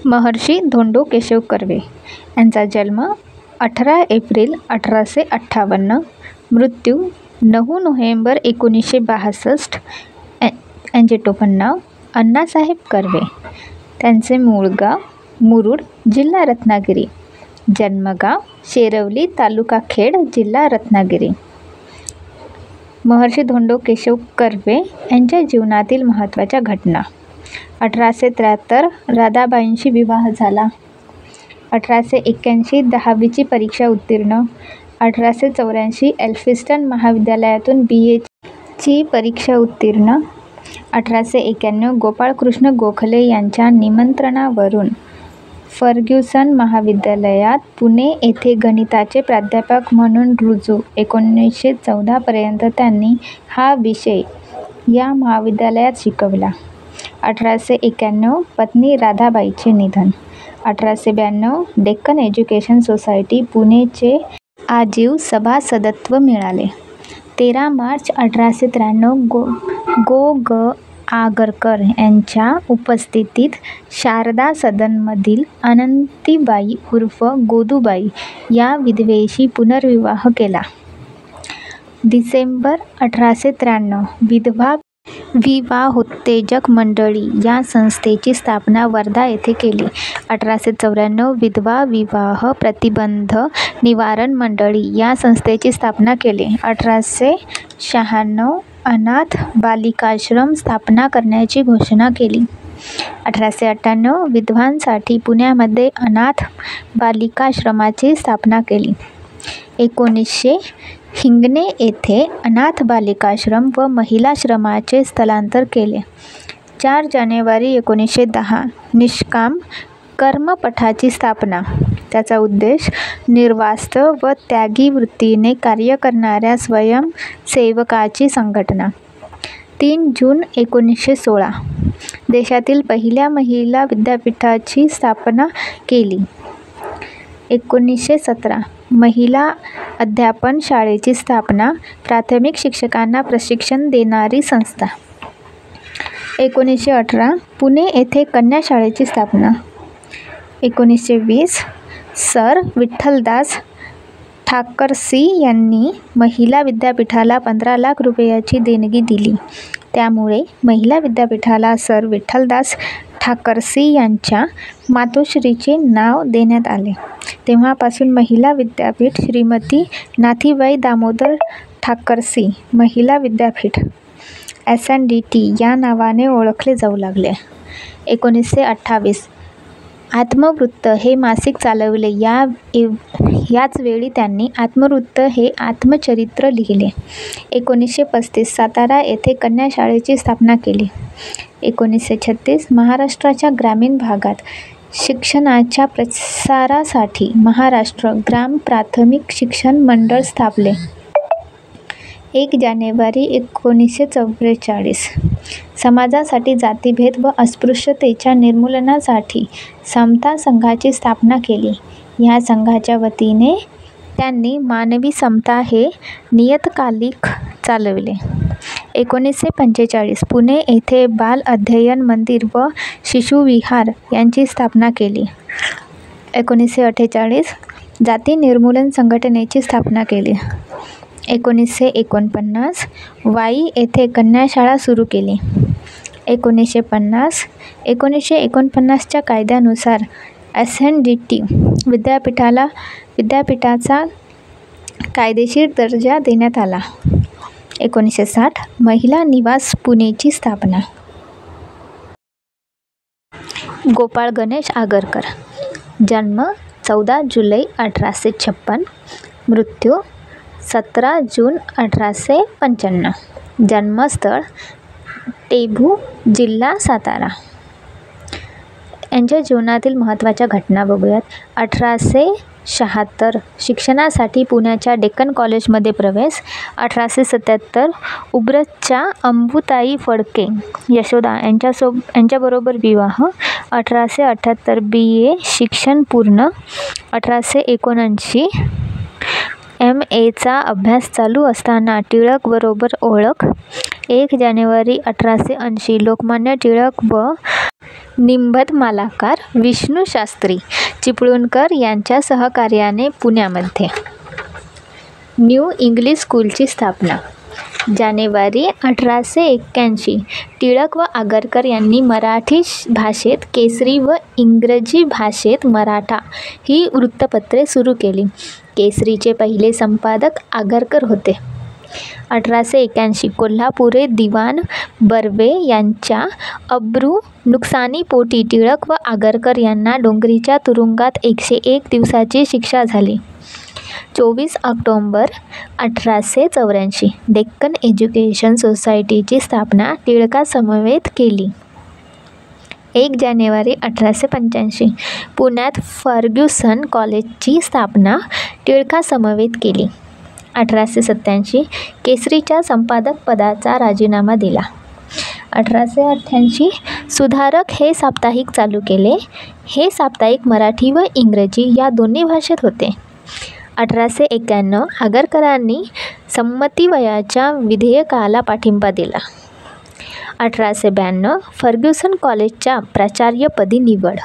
महर्षी धोंडो केशव कर्वे यांचा जन्म 18 एप्रिल 1858, मृत्यू 9 नोव्हेंबर 1962. यांचे टोपण नाव अण्णासाहेब कर्वे. त्यांचे मूळ गाव मुरुड, जिल्हा रत्नागिरी. जन्मगाव शेरवली, तालुका खेड, जिल्हा रत्नागिरी. महर्षी धोंडो केशव कर्वे यांच्या जीवनातील महत्त्वाच्या घटना. 1873 राधाबाईंशी विवाह झाला. 1881 10वीची परीक्षा उत्तीर्ण. 1884 एल्फिन्स्टन महाविद्यालयातून BAची परीक्षा उत्तीर्ण. 1891 गोपाळकृष्ण गोखले यांच्या निमंत्रणावरून फर्ग्युसन महाविद्यालयात पुणे येथे गणिताचे प्राध्यापक म्हणून रुजू. 1914 पर्यंत त्यांनी हा विषय या महाविद्यालयात शिकवला. 1891 पत्नी राधाबाईंचे निधन. 1892 डेक्कन एज्युकेशन सोसायटी पुणेचे आजीव सभासदत्व मिळाले. 13 मार्च 1893 गो. ग. आगरकर यांच्या उपस्थितीत शारदा सदनमधील अनंतीबाई उर्फ गोदूबाई या विधवेशी पुनर्विवाह केला. डिसेंबर 1893 विधवा विवाहोत्तेजक मंडळी या संस्थेची स्थापना वर्धा येथे केली. 1894 विधवा विवाह प्रतिबंध निवारण मंडळी या संस्थेची स्थापना केली. 1896 अनाथ बालिकाश्रम स्थापना करण्याची घोषणा केली. 1898 विधवांसाठी पुण्यामध्ये अनाथ बालिकाश्रमाची स्थापना केली. 1900 हिंगणे येथे अनाथ बालिकाश्रम व महिलाश्रमाचे स्थलांतर केले. 4 जानेवारी 1910 निष्काम कर्मपठाची स्थापना. त्याचा उद्देश निर्वास्त व त्यागी वृत्तीने कार्य करणाऱ्या स्वयंसेवकाची संघटना. 3 जून 1916 देशातील पहिल्या महिला विद्यापीठाची स्थापना केली. 1917 महिला अध्यापन शाळेची स्थापना, प्राथमिक शिक्षकांना प्रशिक्षण देणारी संस्था. 1918 पुणे येथे कन्या शाळेची स्थापना. 1920 सर विठ्ठलदास ठाकरसी यांनी महिला विद्यापीठाला 15 लाख रुपयाची देणगी दिली. त्यामुळे महिला विद्यापीठाला सर विठ्ठलदास ठाकरसी यांच्या मातोश्रीचे नाव देण्यात आले. तेव्हापासून महिला विद्यापीठ श्रीमती नाथीबाई दामोदर ठाकरसी महिला विद्यापीठ SNDT या नावाने ओळखले जाऊ लागले. 1928 आत्मवृत्त हे मासिक चालवले. याच वेळी त्यांनी आत्मवृत्त हे आत्मचरित्र लिहिले. 1935 सातारा येथे कन्या शाळेची स्थापना केली. 1936 महाराष्ट्राच्या ग्रामीण भागात शिक्षणाच्या प्रसारासाठी महाराष्ट्र ग्राम प्राथमिक शिक्षण मंडळ स्थापले. 1 जानेवारी 1944 समाजासाठी जातीभेद व अस्पृश्यतेच्या निर्मूलनासाठी समता संघाची स्थापना केली. ह्या संघाच्या वतीने त्यांनी मानवी समता हे नियतकालिक चालवले. 1945 पुणे येथे बाल अध्ययन मंदिर व शिशुविहार यांची स्थापना केली. 1948 जाती निर्मूलन संघटनेची स्थापना केली. 1949 वाई येथे कन्या शाळा सुरू केली. 1949च्या कायद्यानुसार SNDT विद्यापीठाचा कायदेशीर दर्जा देण्यात आला. 1960 महिला निवास पुणेची स्थापना. गोपाळ गणेश आगरकर जन्म 14 जुलै 1856, मृत्यू 17 जून 1895. जन्मस्थळ टेभू, जिल्हा सातारा. यांच्या जीवनातील महत्त्वाच्या घटना बघूयात. 1876 शिक्षणासाठी पुण्याच्या डेक्कन कॉलेजमध्ये प्रवेश. 1877 उब्रजच्या अंबुताई फडके यशोदा यांच्याबरोबर विवाह. 1878 BA शिक्षण पूर्ण. 1879 MAचा अभ्यास चालू असताना टिळक बरोबर ओळख. 1 जानेवारी 1880 लोकमान्य टिळक व निबंधमालाकार विष्णू शास्त्री चिपळूणकर यांच्या सहकार्याने पुण्यामध्ये न्यू इंग्लिश स्कूलची स्थापना. जानेवारी 1881 टिळक व आगरकर यांनी मराठी भाषेत केसरी व इंग्रजी भाषेत मराठा ही वृत्तपत्रे सुरू केली. केसरीचे पहिले संपादक आगरकर होते. 1881 कोल्हापुरे दिवाण बर्वे यांच्या अब्रू नुकसानीपोटी टिळक व आगरकर यांना डोंगरीच्या तुरुंगात 101 दिवसाची शिक्षा झाली. 24 ऑक्टोबर 1884 डेक्कन एज्युकेशन सोसायटीची स्थापना टिळकासमवेत केली. 1 जानेवारी 1885 पुण्यात फर्ग्युसन कॉलेजची स्थापना टिळकासमवेत केली. 1887 केसरीच्या संपादक पदाचा राजीनामा दिला. 1888 सुधारक हे साप्ताहिक चालू केले. हे साप्ताहिक मराठी व इंग्रजी या दोन्ही भाषेत होते. 1891 आगरकरांनी संमतीवयाच्या विधेयकाला पाठिंबा दिला. 1892 फर्ग्युसन कॉलेजच्या प्राचार्यपदी निवड.